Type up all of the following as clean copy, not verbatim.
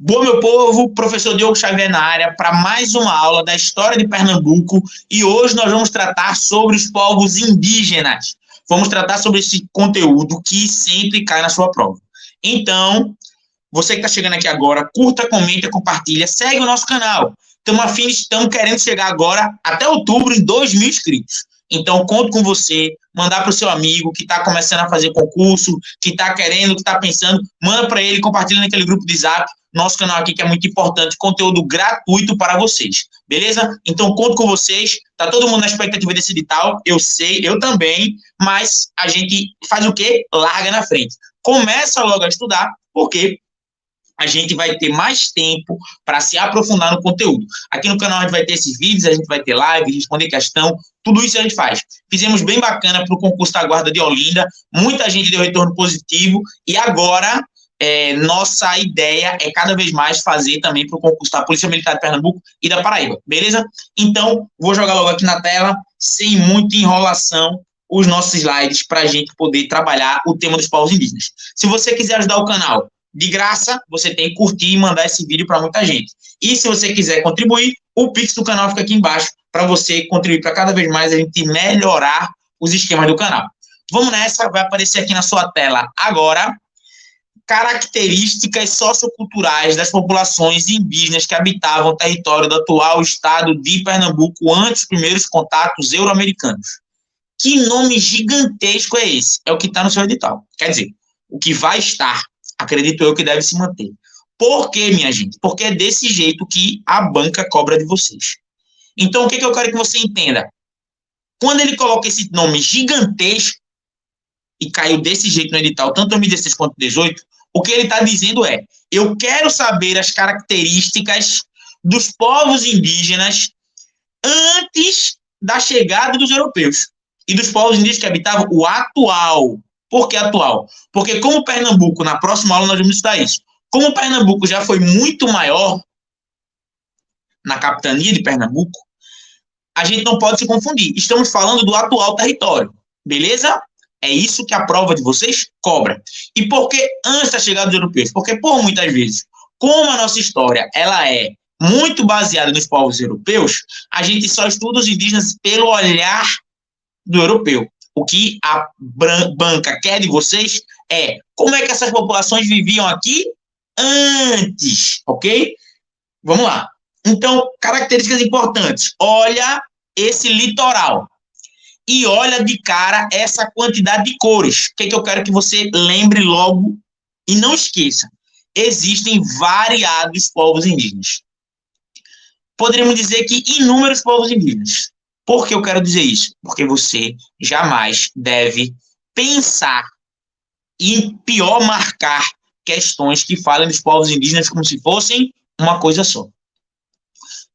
Boa, meu povo, professor Diogo Xavier na área para mais uma aula da história de Pernambuco e hoje nós vamos tratar sobre os povos indígenas. Vamos tratar sobre esse conteúdo que sempre cai na sua prova. Então, você que está chegando aqui agora, curta, comenta, compartilha, segue o nosso canal. Estamos querendo chegar agora até outubro em 2.000 inscritos. Então, conto com você, mandar para o seu amigo que está começando a fazer concurso, que está querendo, que está pensando, manda para ele, compartilha naquele grupo de Zap, nosso canal aqui que é muito importante, conteúdo gratuito para vocês, beleza? Então, conto com vocês, tá todo mundo na expectativa desse edital, eu sei, eu também, mas a gente faz o quê? Larga na frente. Começa logo a estudar, porque a gente vai ter mais tempo para se aprofundar no conteúdo. Aqui no canal a gente vai ter esses vídeos, a gente vai ter live, responder questão, tudo isso a gente faz. Fizemos bem bacana para o concurso da Guarda de Olinda, muita gente deu retorno positivo e agora nossa ideia é cada vez mais fazer também para o concurso da Polícia Militar de Pernambuco e da Paraíba, beleza? Então, vou jogar logo aqui na tela, sem muita enrolação, os nossos slides para a gente poder trabalhar o tema dos povos indígenas. Se você quiser ajudar o canal, de graça, você tem que curtir e mandar esse vídeo para muita gente. E se você quiser contribuir, o Pix do canal fica aqui embaixo para você contribuir para cada vez mais a gente melhorar os esquemas do canal. Vamos nessa, vai aparecer aqui na sua tela agora características socioculturais das populações indígenas que habitavam o território do atual estado de Pernambuco antes dos primeiros contatos euro-americanos. Que nome gigantesco é esse? É o que está no seu edital. Quer dizer, o que vai estar, acredito eu que deve se manter. Por quê, minha gente? Porque é desse jeito que a banca cobra de vocês. Então, o que eu quero que você entenda? Quando ele coloca esse nome gigantesco, e caiu desse jeito no edital, tanto 2016 quanto 2018, o que ele está dizendo é, eu quero saber as características dos povos indígenas antes da chegada dos europeus. E dos povos indígenas que habitavam o atual. Por que atual? Porque como Pernambuco, na próxima aula nós vamos estudar isso, como Pernambuco já foi muito maior na capitania de Pernambuco, a gente não pode se confundir. Estamos falando do atual território, beleza? É isso que a prova de vocês cobra. E por que antes da chegada dos europeus? Porque, por muitas vezes, como a nossa história ela é muito baseada nos povos europeus, a gente só estuda os indígenas pelo olhar do europeu. O que a banca quer de vocês é como é que essas populações viviam aqui antes, ok? Vamos lá. Então, características importantes. Olha esse litoral. E olha de cara essa quantidade de cores. O que eu quero que você lembre logo e não esqueça. Existem variados povos indígenas. Poderíamos dizer que inúmeros povos indígenas. Por que eu quero dizer isso? Porque você jamais deve pensar e, pior, marcar questões que falem dos povos indígenas como se fossem uma coisa só.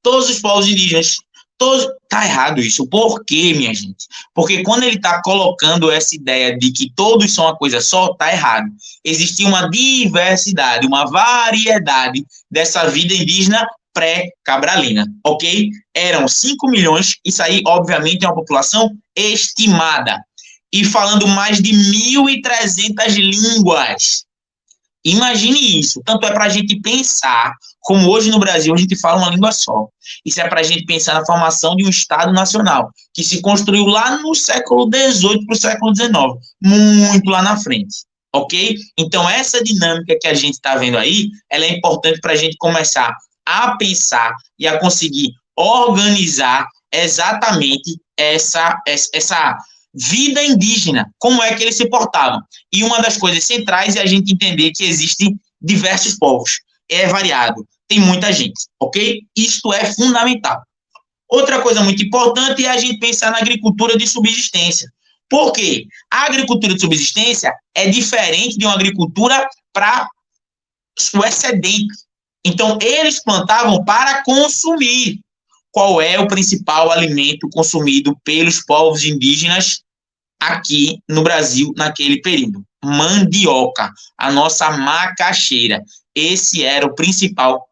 Todos os povos indígenas, todos... Tá errado isso. Por quê, minha gente? Porque quando ele está colocando essa ideia de que todos são uma coisa só, tá errado. Existia uma diversidade, uma variedade dessa vida indígena pré-cabralina, ok? Eram 5 milhões, isso aí, obviamente, é uma população estimada. E falando mais de 1.300 línguas. Imagine isso. Tanto é para a gente pensar, como hoje no Brasil a gente fala uma língua só. Isso é para a gente pensar na formação de um Estado nacional, que se construiu lá no século XVIII para o século XIX, muito lá na frente. Ok? Então, essa dinâmica que a gente está vendo aí, ela é importante para a gente começar a pensar e a conseguir organizar exatamente essa vida indígena, como é que eles se portavam. E uma das coisas centrais é a gente entender que existem diversos povos, é variado, tem muita gente, ok? Isto é fundamental. Outra coisa muito importante é a gente pensar na agricultura de subsistência. Por quê? A agricultura de subsistência é diferente de uma agricultura para o excedente. Então, eles plantavam para consumir. Qual é o principal alimento consumido pelos povos indígenas aqui no Brasil naquele período? Mandioca, a nossa macaxeira. Esse era o principal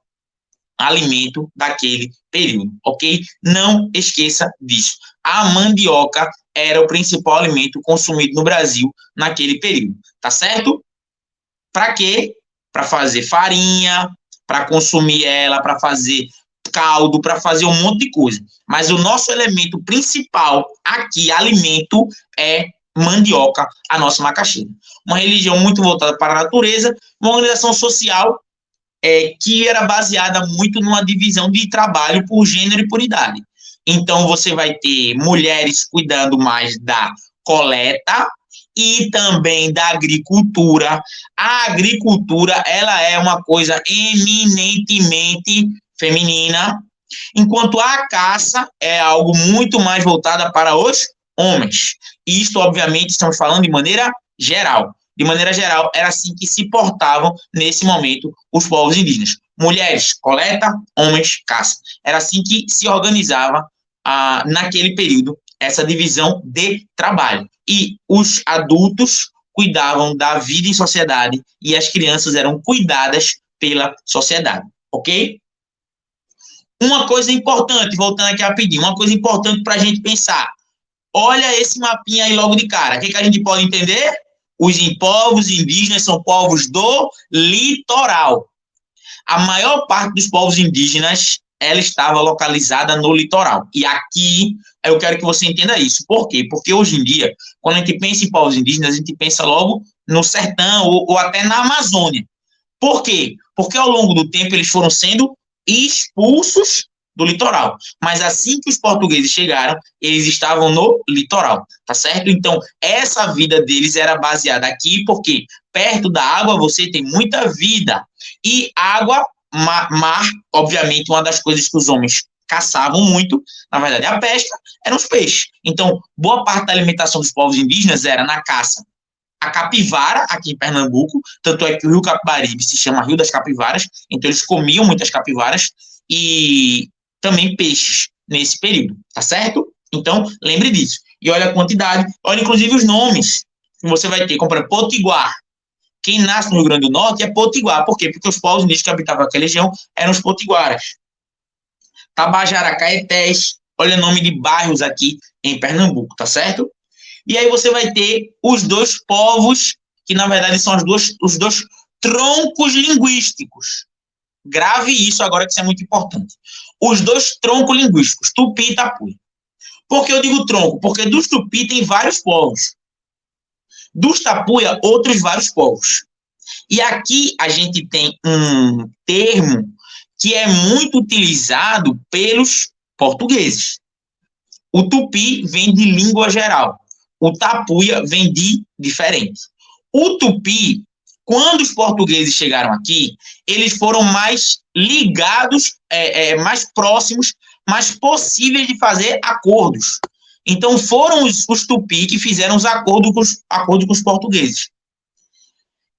alimento daquele período, ok? Não esqueça disso. A mandioca era o principal alimento consumido no Brasil naquele período, tá certo? Para quê? Para fazer farinha, para consumir ela, para fazer caldo, para fazer um monte de coisa. Mas o nosso elemento principal aqui, alimento, é mandioca, a nossa macaxeira. Uma religião muito voltada para a natureza, uma organização social que era baseada muito numa divisão de trabalho por gênero e por idade. Então, você vai ter mulheres cuidando mais da coleta e também da agricultura. A agricultura, ela é uma coisa eminentemente feminina, enquanto a caça é algo muito mais voltada para os homens. Isto, obviamente, estamos falando de maneira geral. De maneira geral, era assim que se portavam, nesse momento, os povos indígenas. Mulheres, coleta, homens, caça. Era assim que se organizava, naquele período, essa divisão de trabalho. E os adultos cuidavam da vida em sociedade e as crianças eram cuidadas pela sociedade, ok? Uma coisa importante, voltando aqui rapidinho, uma coisa importante para a gente pensar. Olha esse mapinha aí logo de cara. O que a gente pode entender? Os povos indígenas são povos do litoral. A maior parte dos povos indígenas, ela estava localizada no litoral. E aqui, eu quero que você entenda isso. Por quê? Porque hoje em dia, quando a gente pensa em povos indígenas, a gente pensa logo no sertão ou até na Amazônia. Por quê? Porque ao longo do tempo eles foram sendo expulsos do litoral. Mas assim que os portugueses chegaram, eles estavam no litoral, tá certo? Então, essa vida deles era baseada aqui, porque perto da água você tem muita vida. E água, mar, obviamente, uma das coisas que os homens caçavam muito, na verdade, a pesca, eram os peixes. Então, boa parte da alimentação dos povos indígenas era na caça. A capivara, aqui em Pernambuco, tanto é que o Rio Capibaribe se chama Rio das Capivaras, então eles comiam muitas capivaras e também peixes nesse período, tá certo? Então, lembre disso. E olha a quantidade, olha inclusive os nomes que você vai ter, como por exemplo, Potiguar. Quem nasce no Rio Grande do Norte é Potiguar. Por quê? Porque os povos indígenas que habitavam aquela região eram os potiguaras. Tabajara, Caetés, olha o nome de bairros aqui em Pernambuco, tá certo? E aí você vai ter os dois povos, que na verdade são os dois troncos linguísticos. Grave isso agora, que isso é muito importante. Os dois troncos linguísticos, Tupi e Tapuia. Por que eu digo tronco? Porque dos Tupi tem vários povos. Dos Tapuia, outros vários povos. E aqui a gente tem um termo que é muito utilizado pelos portugueses. O Tupi vem de língua geral. O Tapuia vem de diferente. O Tupi, quando os portugueses chegaram aqui, eles foram mais ligados, mais próximos, mais possíveis de fazer acordos. Então, foram os Tupi que fizeram os acordos com os portugueses.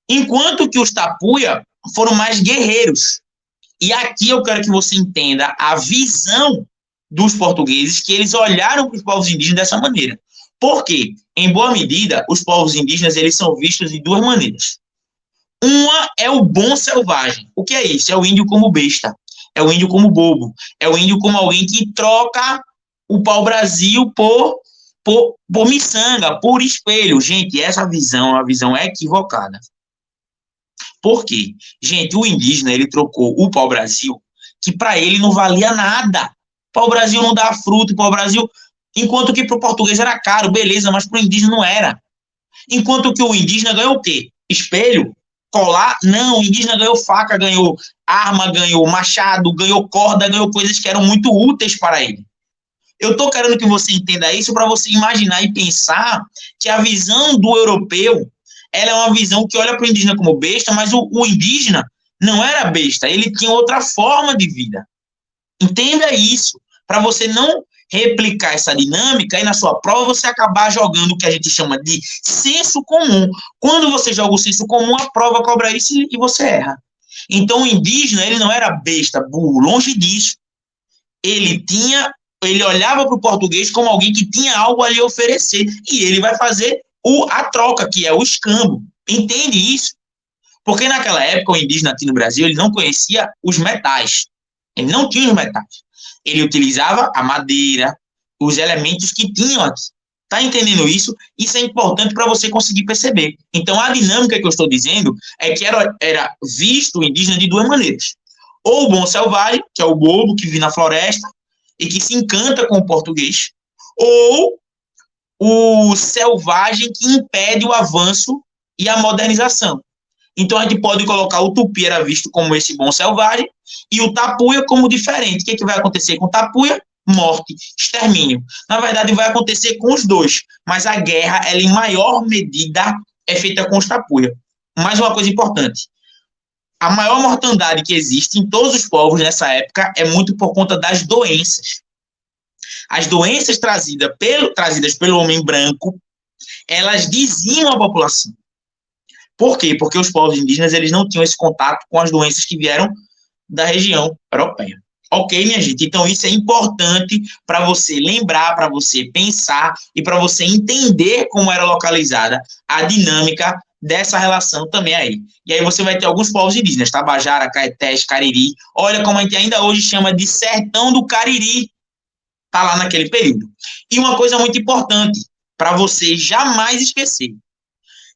Enquanto que os Tapuia foram mais guerreiros. E aqui eu quero que você entenda a visão dos portugueses, que eles olharam para os povos indígenas dessa maneira. Por quê? Em boa medida, os povos indígenas eles são vistos de duas maneiras. Uma é o bom selvagem. O que é isso? É o índio como besta. É o índio como bobo. É o índio como alguém que troca o pau-brasil por miçanga, por espelho. Gente, essa visão é uma visão equivocada. Por quê? Gente, o indígena, ele trocou o pau-brasil, que para ele não valia nada. Pau-brasil não dá fruto, pau-brasil... Enquanto que para o português era caro, beleza, mas para o indígena não era. Enquanto que o indígena ganhou o quê? Espelho? Colar? Não, o indígena ganhou faca, ganhou arma, ganhou machado, ganhou corda, ganhou coisas que eram muito úteis para ele. Eu estou querendo que você entenda isso para você imaginar e pensar que a visão do europeu, ela é uma visão que olha para o indígena como besta, mas o indígena não era besta, ele tinha outra forma de vida. Entenda isso, para você não replicar essa dinâmica e na sua prova você acabar jogando o que a gente chama de senso comum. Quando você joga o senso comum, a prova cobra isso e você erra. Então o indígena, ele não era besta, burro, longe disso. Ele olhava para o português como alguém que tinha algo a lhe oferecer e ele vai fazer a troca, que é o escambo. Entende isso? Porque naquela época o indígena aqui no Brasil, ele não conhecia os metais. Ele não tinha os metais. Ele utilizava a madeira, os elementos que tinham aqui. Está entendendo isso? Isso é importante para você conseguir perceber. Então, a dinâmica que eu estou dizendo é que era visto o indígena de duas maneiras. Ou o bom selvagem, que é o bobo que vive na floresta e que se encanta com o português, ou o selvagem que impede o avanço e a modernização. Então, a gente pode colocar o tupi era visto como esse bom selvagem e o tapuia como diferente. O que vai acontecer com o tapuia? Morte, extermínio. Na verdade, vai acontecer com os dois, mas a guerra, ela em maior medida, é feita com os tapuia. Mais uma coisa importante. A maior mortandade que existe em todos os povos nessa época é muito por conta das doenças. As doenças trazidas pelo homem branco, elas diziam a população. Por quê? Porque os povos indígenas eles não tinham esse contato com as doenças que vieram da região europeia. Ok, minha gente? Então, isso é importante para você lembrar, para você pensar e para você entender como era localizada a dinâmica dessa relação também aí. E aí você vai ter alguns povos indígenas, Tabajara, Caetés, Cariri. Olha como a gente ainda hoje chama de Sertão do Cariri. Está lá naquele período. E uma coisa muito importante, para você jamais esquecer.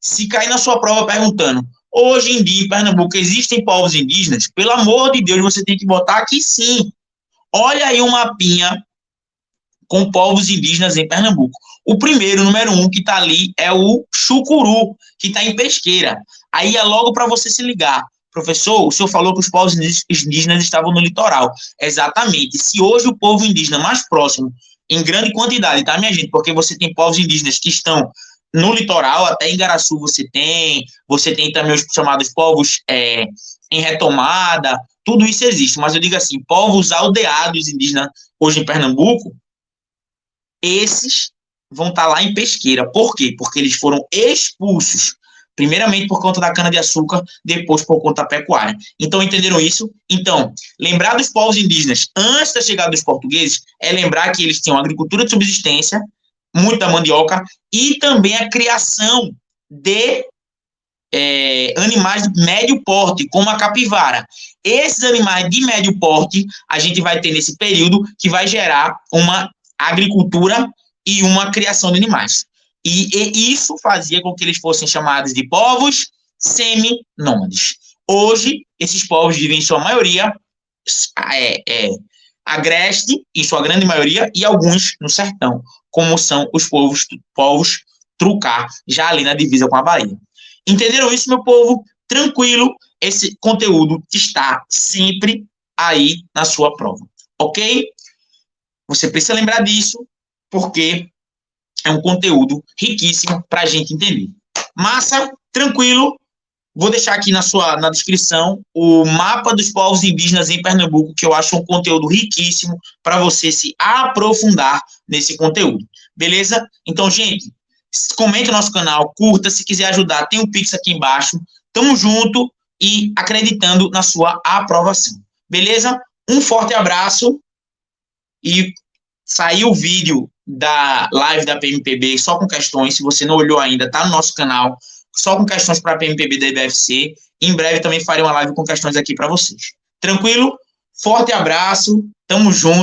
Se cair na sua prova perguntando, hoje em dia em Pernambuco existem povos indígenas? Pelo amor de Deus, você tem que botar aqui sim. Olha aí um mapinha com povos indígenas em Pernambuco. O primeiro, número 1, que está ali é o Chucuru, que está em Pesqueira. Aí é logo para você se ligar. Professor, o senhor falou que os povos indígenas estavam no litoral. Exatamente. Se hoje o povo indígena mais próximo, em grande quantidade, tá, minha gente? Porque você tem povos indígenas que estão no litoral, até em Igaraçu você tem também os chamados povos em retomada, tudo isso existe, mas eu digo assim, povos aldeados indígenas hoje em Pernambuco, esses vão estar lá em Pesqueira. Por quê? Porque eles foram expulsos, primeiramente por conta da cana-de-açúcar, depois por conta da pecuária. Então, entenderam isso? Então, lembrar dos povos indígenas antes da chegada dos portugueses é lembrar que eles tinham agricultura de subsistência, muita mandioca, e também a criação de animais de médio porte, como a capivara. Esses animais de médio porte, a gente vai ter nesse período que vai gerar uma agricultura e uma criação de animais. E isso fazia com que eles fossem chamados de povos semi-nômades. Hoje, esses povos vivem, em sua maioria, agreste, em sua grande maioria, e alguns no sertão, como são os povos Trucar, já ali na divisa com a Bahia. Entenderam isso, meu povo? Tranquilo, esse conteúdo está sempre aí na sua prova, ok? Você precisa lembrar disso, porque é um conteúdo riquíssimo para a gente entender. Massa, tranquilo. Vou deixar aqui na descrição o mapa dos povos indígenas em Pernambuco, que eu acho um conteúdo riquíssimo para você se aprofundar nesse conteúdo. Beleza? Então, gente, comente no nosso canal, curta, se quiser ajudar, tem um Pix aqui embaixo. Tamo junto e acreditando na sua aprovação. Beleza? Um forte abraço e saiu o vídeo da live da PMPB só com questões. Se você não olhou ainda, tá no nosso canal, só com questões para a PMPB da IBFC. Em breve também farei uma live com questões aqui para vocês. Tranquilo? Forte abraço, tamo junto.